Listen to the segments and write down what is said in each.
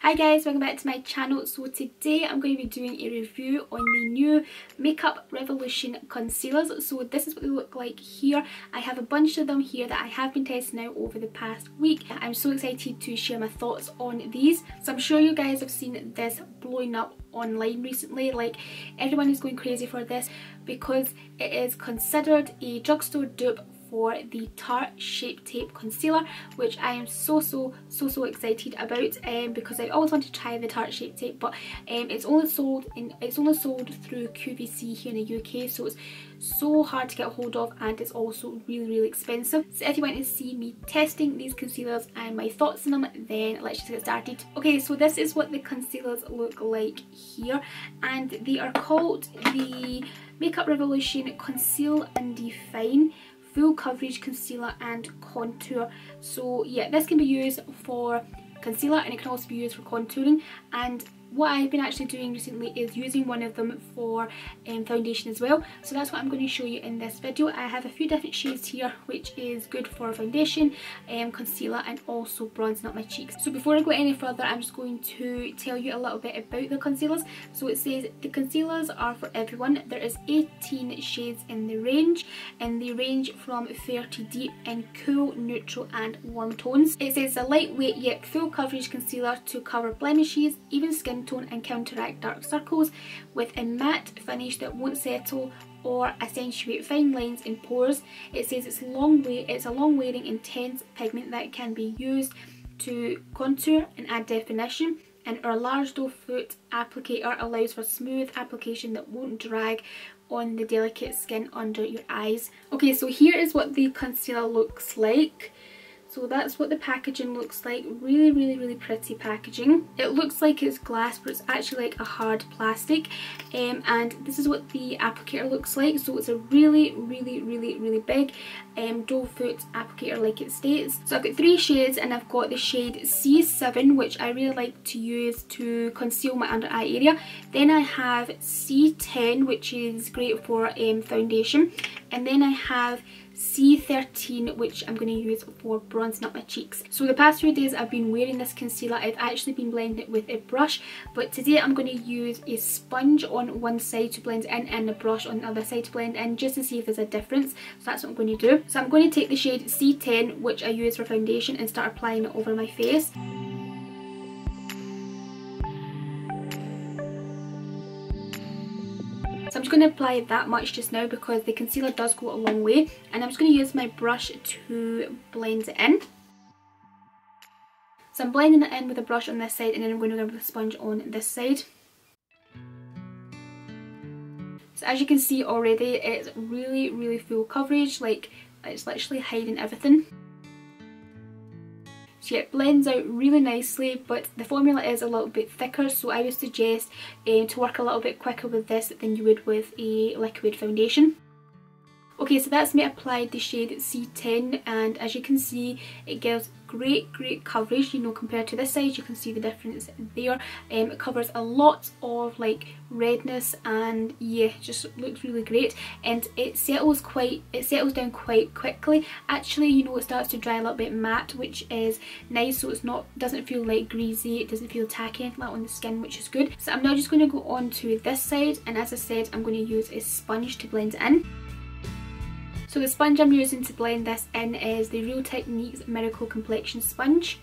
Hi guys, welcome back to my channel. So today I'm going to be doing a review on the new Makeup Revolution concealers. So this is what they look like here. I have a bunch of them here that I have been testing out over the past week. I'm so excited to share my thoughts on these. So I'm sure you guys have seen this blowing up online recently. Like, everyone is going crazy for this because it is considered a drugstore dupe for the Tarte Shape Tape concealer, which I am so excited about because I always want to try the Tarte Shape Tape, but it's only sold through QVC here in the UK, so it's so hard to get a hold of, and it's also really expensive. So if you want to see me testing these concealers and my thoughts on them, then let's just get started. Okay, so this is what the concealers look like here, and they are called the Makeup Revolution Conceal and Define Full Coverage Concealer and Contour. So yeah, this can be used for concealer and it can also be used for contouring, and what I've been actually doing recently is using one of them for foundation as well. So that's what I'm going to show you in this video. I have a few different shades here, which is good for foundation, concealer, and also bronzing up my cheeks. So before I go any further, I'm just going to tell you a little bit about the concealers. So it says the concealers are for everyone. There is 18 shades in the range, and they range from fair to deep in cool, neutral and warm tones. It says a lightweight yet full coverage concealer to cover blemishes, even skin tone and counteract dark circles, with a matte finish that won't settle or accentuate fine lines and pores. It says it's a long wearing intense pigment that can be used to contour and add definition, and our large doe foot applicator allows for smooth application that won't drag on the delicate skin under your eyes. Okay, so here is what the concealer looks like. So that's what the packaging looks like. Really pretty packaging. It looks like it's glass, but it's actually like a hard plastic. And this is what the applicator looks like. So it's a really big doe foot applicator, like it states. So I've got 3 shades, and I've got the shade C7, which I really like to use to conceal my under eye area. Then I have C10, which is great for foundation. And then I have C13, which I'm going to use for bronzing up my cheeks. So the past few days I've been wearing this concealer. I've actually been blending it with a brush, but today I'm going to use a sponge on one side to blend in and a brush on the other side to blend in, just to see if there's a difference. So that's what I'm going to do. So I'm going to take the shade C10, which I use for foundation, and start applying it over my face. So I'm just going to apply that much just now because the concealer does go a long way, and I'm just going to use my brush to blend it in. So I'm blending it in with a brush on this side, and then I'm going to go with a sponge on this side. So as you can see already, it's really full coverage, like it's literally hiding everything. So yeah, it blends out really nicely, but the formula is a little bit thicker, so I would suggest to work a little bit quicker with this than you would with a liquid foundation. Okay, so that's me applied the shade C10, and as you can see, it gives great coverage, you know, compared to this side. You can see the difference there. It covers a lot of like redness, and yeah, just looks really great, and it settles down quite quickly. Actually, you know, it starts to dry a little bit matte, which is nice, so doesn't feel like greasy, it doesn't feel tacky, anything like on the skin, which is good. So I'm now just going to go on to this side, and as I said, I'm going to use a sponge to blend it in. So the sponge I'm using to blend this in is the Real Techniques Miracle Complexion Sponge.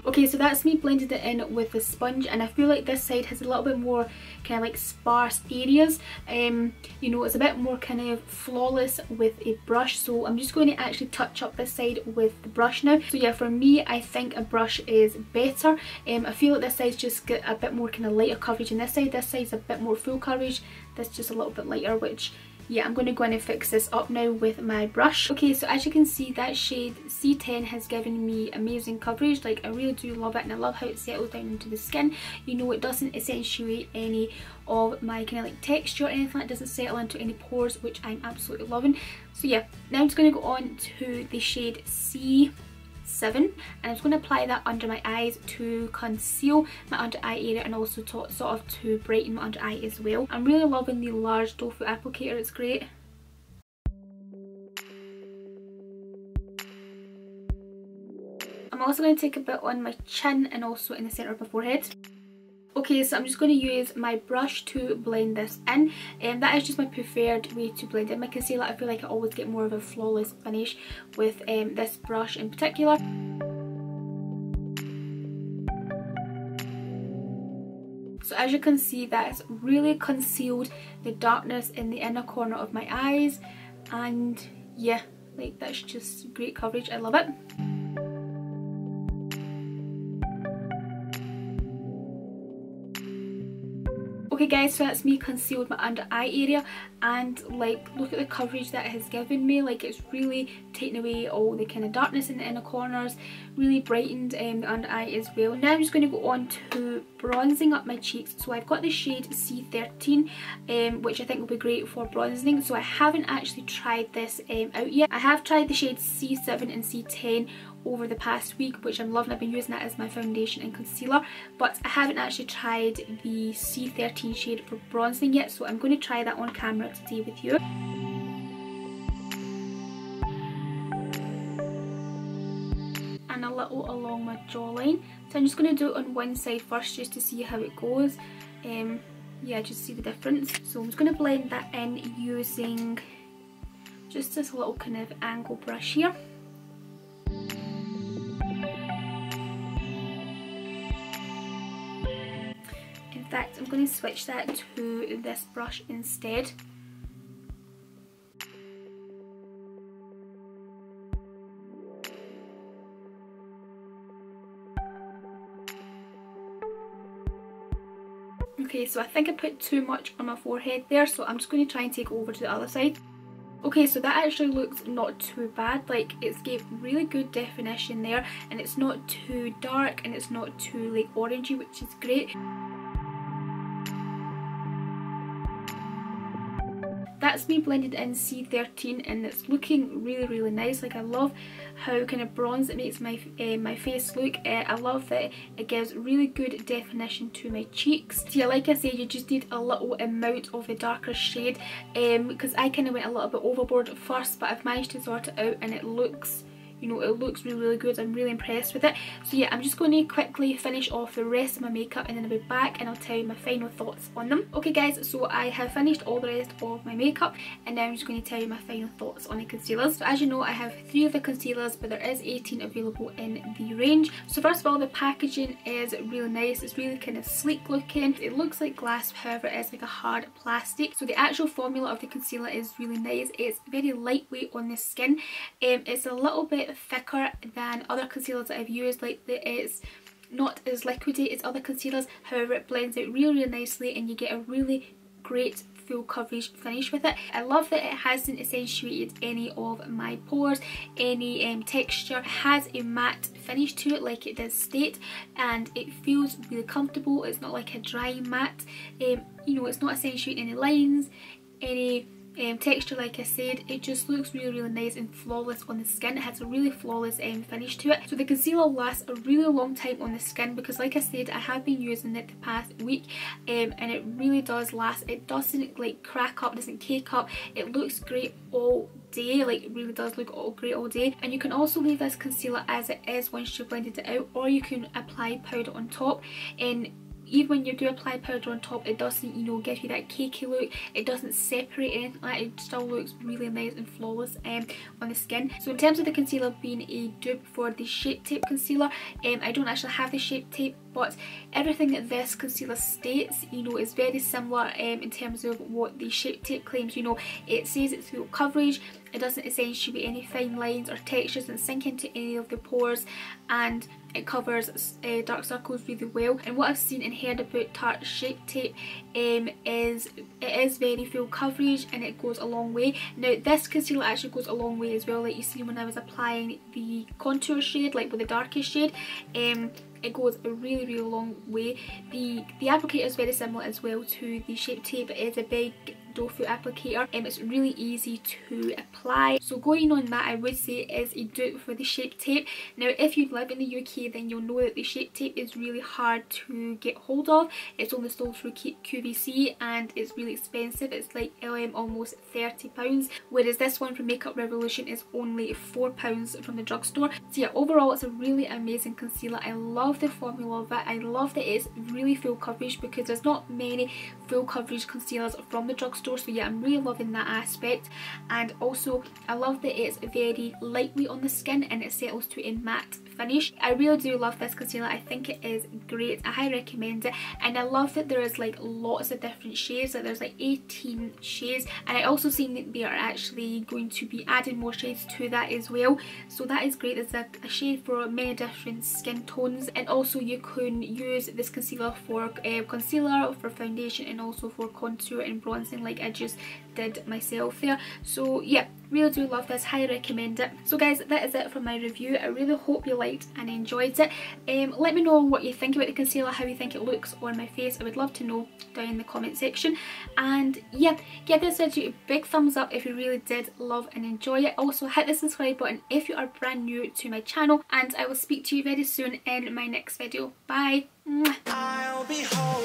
Okay, so that's me blended it in with the sponge, and I feel like this side has a little bit more kind of like sparse areas. You know, it's a bit more kind of flawless with a brush, so I'm just going to actually touch up this side with the brush now. So yeah, for me, I think a brush is better. I feel like this side's just got a bit more kind of lighter coverage than this side. This side's a bit more full coverage, this just a little bit lighter, which yeah, I'm going to go in and fix this up now with my brush. Okay, so as you can see, that shade C10 has given me amazing coverage. Like, I really do love it, and I love how it settles down into the skin. You know, it doesn't accentuate any of my kind of like texture or anything. It doesn't settle into any pores, which I'm absolutely loving. So yeah, now I'm just going to go on to the shade C7, and I'm just going to apply that under my eyes to conceal my under eye area, and also to sort of to brighten my under eye as well. I'm really loving the large doe foot applicator, it's great. I'm also going to take a bit on my chin and also in the centre of my forehead. Okay, so I'm just going to use my brush to blend this in, and that is just my preferred way to blend in my concealer. I feel like I always get more of a flawless finish with this brush in particular. So as you can see, that's really concealed the darkness in the inner corner of my eyes, and yeah, like that's just great coverage. I love it. Okay guys, so that's me concealed my under eye area, and like look at the coverage that it has given me. Like it's really taken away all the kind of darkness in the inner corners, really brightened the under eye as well. Now I'm just going to go on to bronzing up my cheeks. So I've got the shade C13, which I think will be great for bronzing. So I haven't actually tried this out yet. I have tried the shades C7 and C10 over the past week, which I'm loving. I've been using that as my foundation and concealer, but I haven't actually tried the C13 shade for bronzing yet, so I'm going to try that on camera today with you. And a little along my jawline. So I'm just going to do it on one side first just to see how it goes. Yeah, just see the difference. So I'm just going to blend that in using just this little kind of angle brush here. In fact, I'm going to switch that to this brush instead. Okay, so I think I put too much on my forehead there, so I'm just going to try and take it over to the other side. Okay, so that actually looks not too bad. Like it's gave really good definition there, and it's not too dark and it's not too like orangey, which is great. That's me blended in C13, and it's looking really nice. Like I love how kind of bronze it makes my my face look. I love that it gives really good definition to my cheeks. So yeah, like I said, you just need a little amount of the darker shade, because I kind of went a little bit overboard at first, but I've managed to sort it out and it looks, you know, it looks really good. I'm really impressed with it. So yeah, I'm just going to quickly finish off the rest of my makeup, and then I'll be back and I'll tell you my final thoughts on them. Okay guys, so I have finished all the rest of my makeup, and now I'm just going to tell you my final thoughts on the concealers. So as you know, I have 3 of the concealers, but there is 18 available in the range. So first of all, the packaging is really nice. It's really kind of sleek looking. It looks like glass, however it is like a hard plastic. So the actual formula of the concealer is really nice. It's very lightweight on the skin. It's a little bit thicker than other concealers that I've used. Like it's not as liquidy as other concealers, however it blends out really nicely and you get a really great full coverage finish with it. I love that it hasn't accentuated any of my pores, any texture. It has a matte finish to it like it does state, and it feels really comfortable. It's not like a dry matte. You know, it's not accentuating any lines, any texture. Like I said, it just looks really nice and flawless on the skin. It has a really flawless finish to it. So the concealer lasts a really long time on the skin, because like I said, I have been using it the past week, and it really does last. It doesn't like crack up, doesn't cake up. It looks great all day. Like it really does look great all day. And you can also leave this concealer as it is once you've blended it out, or you can apply powder on top. And even when you do apply powder on top, it doesn't, you know, give you that cakey look. It doesn't separate anything like that. It still looks really nice and flawless on the skin. So in terms of the concealer being a dupe for the Shape Tape concealer, I don't actually have the Shape Tape, but everything that this concealer states, you know, is very similar in terms of what the Shape Tape claims. You know, it says it's full coverage, it doesn't accentuate any fine lines or textures, and sink into any of the pores, and it covers dark circles really well. And what I've seen and heard about Tarte Shape Tape is it is very full coverage and it goes a long way. Now this concealer actually goes a long way as well. Like you see when I was applying the contour shade, like with the darkest shade, it goes a really long way. The applicator is very similar as well to the Shape Tape. It is a big doe foot applicator. It's really easy to apply. So going on that, I would say is a dupe for the Shape Tape. Now if you live in the UK, then you'll know that the Shape Tape is really hard to get hold of. It's only sold through QVC and it's really expensive. It's like almost £30, whereas this one from Makeup Revolution is only £4 from the drugstore. So yeah, overall it's a really amazing concealer. I love the formula of it. I love that it's really full coverage because there's not many full coverage concealers from the drugstore. So yeah, I'm really loving that aspect. And also I love that it's very lightweight on the skin and it settles to a matte finish. I really do love this concealer. I think it is great. I highly recommend it, and I love that there is like lots of different shades. Like there's like 18 shades, and I also seen that they are actually going to be adding more shades to that as well, so that is great. There's a shade for many different skin tones, and also you can use this concealer for concealer, for foundation, and also for contour and bronzing like I just did myself there. So yeah, really do love this, highly recommend it. So guys, that is it for my review. I really hope you liked and enjoyed it. Let me know what you think about the concealer, how you think it looks on my face. I would love to know down in the comment section. And yeah, give this video a big thumbs up if you really did love and enjoy it. Also hit the subscribe button if you are brand new to my channel, and I will speak to you very soon in my next video. Bye. Mwah.